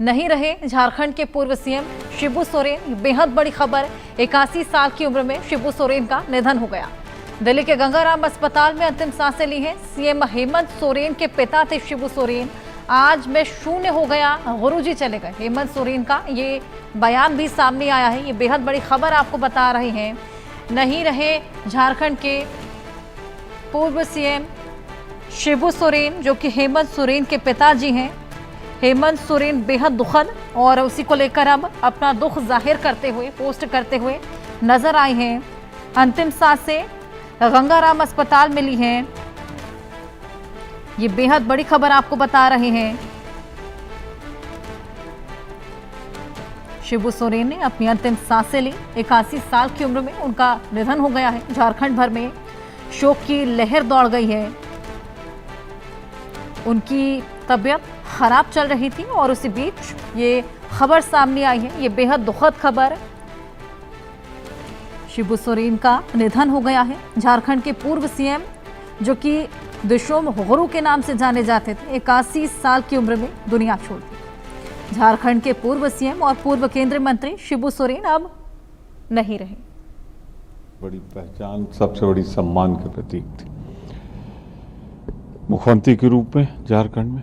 नहीं रहे झारखंड के पूर्व सीएम शिबू सोरेन। बेहद बड़ी खबर, 81 साल की उम्र में शिबू सोरेन का निधन हो गया। दिल्ली के गंगाराम अस्पताल में अंतिम सांसें ली हैं। सीएम हेमंत सोरेन के पिता थे शिबू सोरेन। आज मैं शून्य हो गया, गुरुजी चले गए। हेमंत सोरेन का ये बयान भी सामने आया है। ये बेहद बड़ी खबर आपको बता रहे हैं। नहीं रहे झारखंड के पूर्व सीएम शिबू सोरेन, जो कि हेमंत सोरेन के पिताजी हैं। हेमंत सोरेन बेहद दुखद, और उसी को लेकर अब अपना दुख जाहिर करते हुए, पोस्ट करते हुए नजर आए हैं। अंतिम सांसें गंगाराम अस्पताल में ली हैं। ये बेहद बड़ी खबर आपको बता रहे हैं। शिबू सोरेन ने अपनी अंतिम सांसें ली। 81 साल की उम्र में उनका निधन हो गया है। झारखंड भर में शोक की लहर दौड़ गई है। उनकी तबीयत खराब चल रही थी और उसी बीच ये खबर सामने आई है। ये बेहद दुखद खबर, शिबू सोरेन का निधन हो गया है। झारखंड के पूर्व सीएम, जो कि दिशोम गुरु के नाम से जाने जाते थे, 81 साल की उम्र में दुनिया छोड़ दी। झारखंड के पूर्व सीएम और पूर्व केंद्रीय मंत्री शिबू सोरेन अब नहीं रहे। बड़ी पहचान, सबसे बड़ी सम्मान के प्रतीक थे। मुख्यमंत्री के रूप में झारखंड में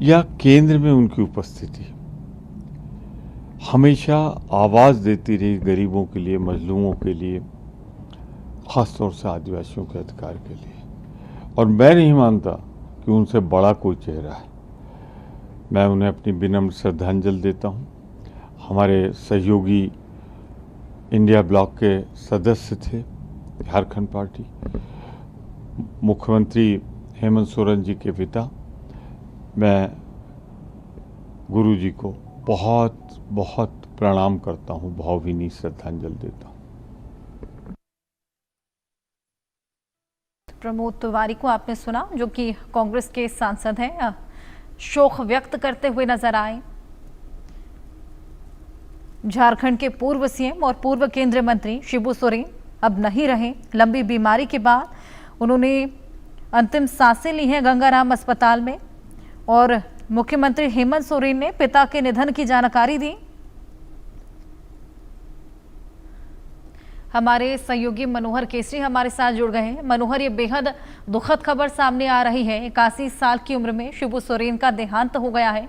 या केंद्र में उनकी उपस्थिति हमेशा आवाज देती रही गरीबों के लिए, मजलूमों के लिए, खासतौर से आदिवासियों के अधिकार के लिए। और मैं नहीं मानता कि उनसे बड़ा कोई चेहरा है। मैं उन्हें अपनी विनम्र श्रद्धांजलि देता हूं। हमारे सहयोगी इंडिया ब्लॉक के सदस्य थे झारखंड पार्टी, मुख्यमंत्री हेमंत सोरेन जी के पिता। मैं गुरुजी को बहुत बहुत प्रणाम करता हूं, भावभीनी श्रद्धांजलि देता हूं। प्रमोद तिवारी को आपने सुना, जो कि कांग्रेस के सांसद हैं, शोक व्यक्त करते हुए नजर आए। झारखंड के पूर्व सीएम और पूर्व केंद्रीय मंत्री शिबू सोरेन अब नहीं रहे। लंबी बीमारी के बाद उन्होंने अंतिम सांसें ली हैं गंगाराम अस्पताल में, और मुख्यमंत्री हेमंत सोरेन ने पिता के निधन की जानकारी दी। हमारे सहयोगी मनोहर केसरी हमारे साथ जुड़ गए हैं। मनोहर, ये बेहद दुखद खबर सामने आ रही है। 81 साल की उम्र में शिबू सोरेन का देहांत हो गया है।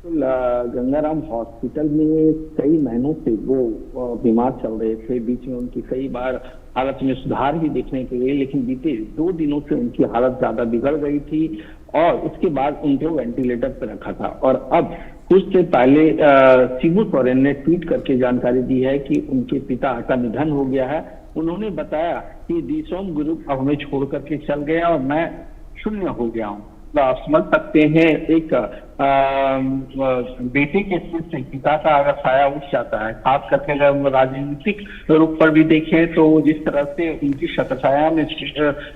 गंगाराम हॉस्पिटल में कई महीनों से वो बीमार चल रहे थे। बीच में उनकी कई बार हालत में सुधार भी देखने के लिए, लेकिन बीते 2 दिनों से उनकी हालत ज्यादा बिगड़ गई थी और उसके बाद उनको वेंटिलेटर पर रखा था। और अब कुछ देर पहले शिबू सोरेन ने ट्वीट करके जानकारी दी है कि उनके पिता का निधन हो गया है। उन्होंने बताया कि दिशोम गुरु अब हमें छोड़ करके चल गया और मैं शून्य हो गया हूँ। आप समझ सकते हैं, एक बेटे के सिर से पिता का अगर साया उठ जाता है, खास करके अगर हम राजनीतिक रूप पर भी देखें तो जिस तरह से उनकी छत्रछाया में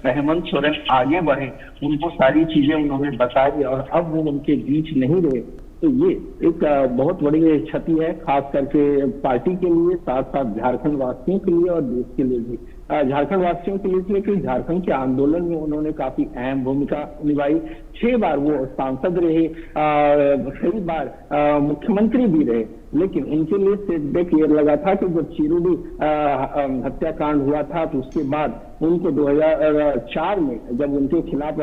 हेमंत सोरेन आगे बढ़े, उनको सारी चीजें उन्होंने बताई और अब वो उनके बीच नहीं रहे, तो ये एक बहुत बड़ी क्षति है, खास करके पार्टी के लिए, साथ साथ झारखंड वासियों के लिए और देश के लिए भी। झारखंड वासियों के लिए इसलिए कि झारखंड के आंदोलन में उन्होंने काफी अहम भूमिका निभाई। 6 बार वो सांसद रहे, कई बार मुख्यमंत्री भी रहे, लेकिन उनके लिए सेटबैक ये लगा था कि जब चिरुडी हत्याकांड हुआ था तो उसके बाद उनको 2004 में जब उनके खिलाफ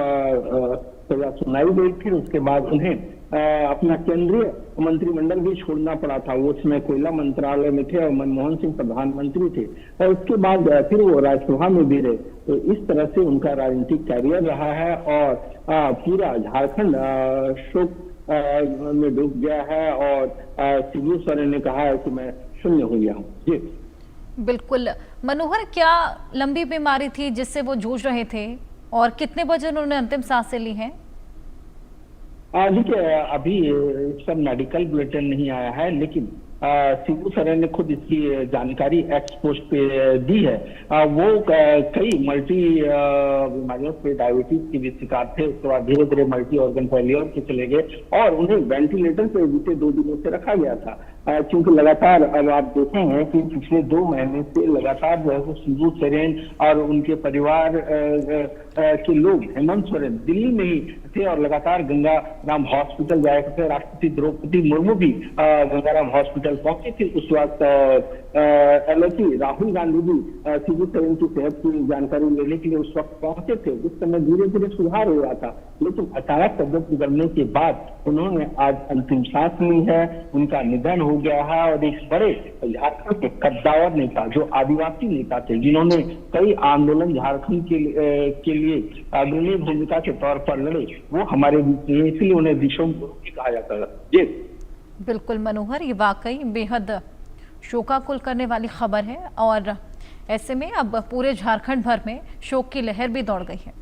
सजा सुनाई गई थी, उसके बाद उन्हें अपना केंद्रीय मंत्रिमंडल भी छोड़ना पड़ा था। वो उसमें कोयला मंत्रालय में थे और मनमोहन सिंह प्रधानमंत्री थे, और उसके बाद फिर वो राज्यसभा में भी रहे। तो इस तरह से उनका राजनीतिक कैरियर रहा है और पूरा झारखंड शोक में डूब गया है। और शिबू सोरेन ने कहा है कि मैं शून्य हो गया हूँ। जी बिल्कुल मनोहर, क्या लंबी बीमारी थी जिससे वो जूझ रहे थे, और कितने बजे उन्होंने अंतिम सांसें ली हैं? देखिए, अभी सब मेडिकल बुलेटिन नहीं आया है, लेकिन शिबू सोरेन ने खुद इसकी जानकारी एक्स पोस्ट पे दी है। वो कई मल्टी बीमारियों पे, डायबिटीज के भी शिकार थे, उसके बाद धीरे धीरे मल्टी ऑर्गन फेलियर के चले गए और उन्हें वेंटिलेटर पे बीते 2 दिनों से रखा गया था। क्योंकि लगातार अब आप देखे हैं कि पिछले 2 महीने से लगातार जो है शिबू सोरेन और उनके परिवार के लोग हेमंत सोरेन दिल्ली में ही थे और लगातार गंगा राम हॉस्पिटल जाया करते थे। राष्ट्रपति द्रौपदी मुर्मू भी गंगाराम हॉस्पिटल पहुंचे थे। उस वक्त एलओसी राहुल गांधी भी शिबू सोरेन की सेहत की जानकारी लेने के लिए उस वक्त पहुंचे थे। उस समय धीरे धीरे सुधार हो रहा था, लेकिन अचानक तबियत बिगड़ने के बाद उन्होंने आज अंतिम सांस ली है। उनका निधन हो गया है और एक बड़े झारखंड के कद्दावर नेता, जो आदिवासी नेता थे, जिन्होंने कई आंदोलन झारखंड के लिए अग्रणी भूमिका के तौर पर लड़े, वो हमारे बीच में, इसलिए उन्हें विश्व गुरु भी कहा जाता है। जी बिल्कुल मनोहर, ये वाकई बेहद शोकाकुल करने वाली खबर है और ऐसे में अब पूरे झारखंड भर में शोक की लहर भी दौड़ गई है।